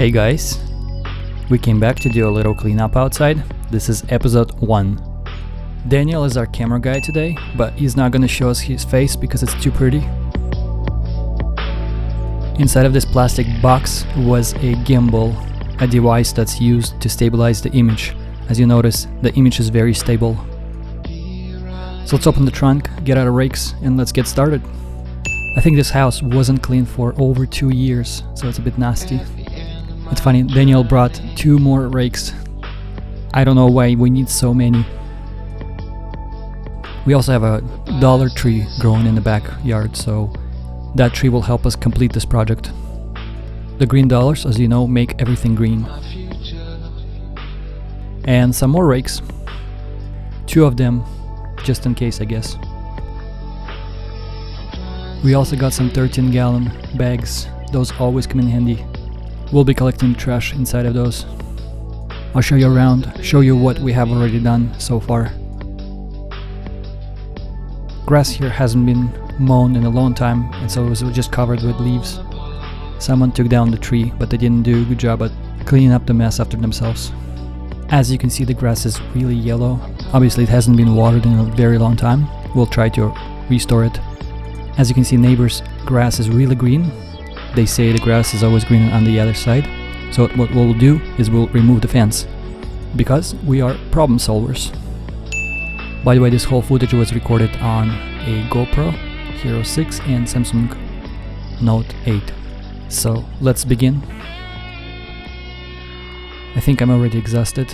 Hey guys, we came back to do a little cleanup outside. This is episode 1. Daniel is our camera guy today, but he's not gonna show us his face because it's too pretty. Inside of this plastic box was a gimbal, a device that's used to stabilize the image. As you notice, the image is very stable. So let's open the trunk, get out of rakes, and let's get started. I think this house wasn't cleaned for over 2 years, so it's a bit nasty. It's funny, Daniel brought 2 more rakes. I don't know why we need so many. We also have a dollar tree growing in the backyard, so that tree will help us complete this project. The green dollars, as you know, make everything green. And some more rakes. 2 of them, just in case, I guess. We also got some 13-gallon bags. Those always come in handy. We'll be collecting trash inside of those. I'll show you around, show you what we have already done so far. Grass here hasn't been mown in a long time, and so it was just covered with leaves. Someone took down the tree, but they didn't do a good job at cleaning up the mess after themselves. As you can see, the grass is really yellow. Obviously it hasn't been watered in a very long time. We'll try to restore it. As you can see, neighbors' grass is really green. They say the grass is always green on the other side. So what we'll do is we'll remove the fence, because we are problem solvers. By the way, this whole footage was recorded on a GoPro Hero 6 and Samsung Note 8. So let's begin. I think I'm already exhausted.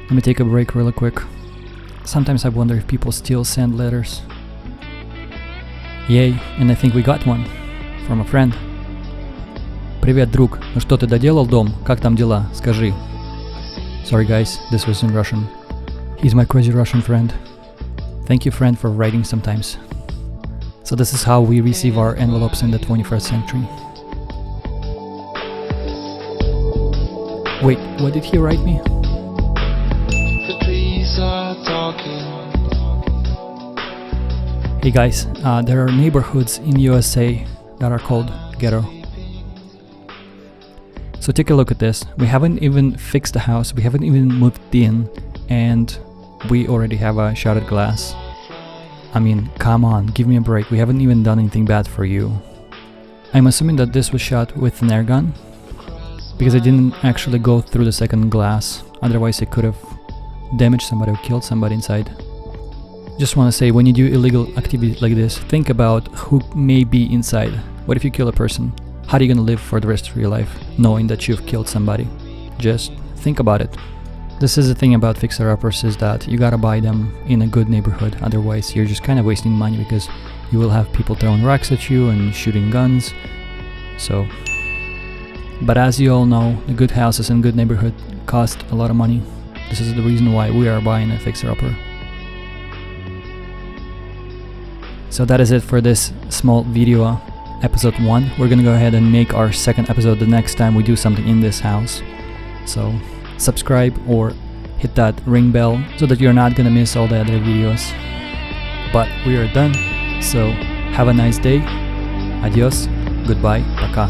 Let me take a break really quick. Sometimes I wonder if people still send letters. Yay, and I think we got one from a friend. Привет, друг. Ну что, ты доделал дом? Как там дела? Скажи. Sorry guys, this was in Russian. He's my crazy Russian friend. Thank you, friend, for writing sometimes. So this is how we receive our envelopes in the 21st century. Wait, what did he write me? The trees are talking. Hey guys, there are neighborhoods in USA that are called Ghetto. So take a look at this. We haven't even fixed the house, we haven't even moved in, and we already have a shattered glass. I mean, come on, give me a break. We haven't even done anything bad for you. I'm assuming that this was shot with an air gun, because I didn't actually go through the second glass. Otherwise I could have damaged somebody or killed somebody inside. Just want to say, when you do illegal activities like this, think about who may be inside. What if you kill a person? How are you gonna live for the rest of your life, knowing that you've killed somebody? Just think about it. This is the thing about fixer-uppers, is that you gotta buy them in a good neighborhood, otherwise you're just kind of wasting money, because you will have people throwing rocks at you and shooting guns. So, but as you all know, the good houses in good neighborhood cost a lot of money. This is the reason why we are buying a fixer-upper. So that is it for this small video, episode 1. We're gonna go ahead and make our second episode the next time we do something in this house. So subscribe or hit that ring bell so that you're not gonna miss all the other videos. But we are done, so have a nice day. Adios, goodbye, пока.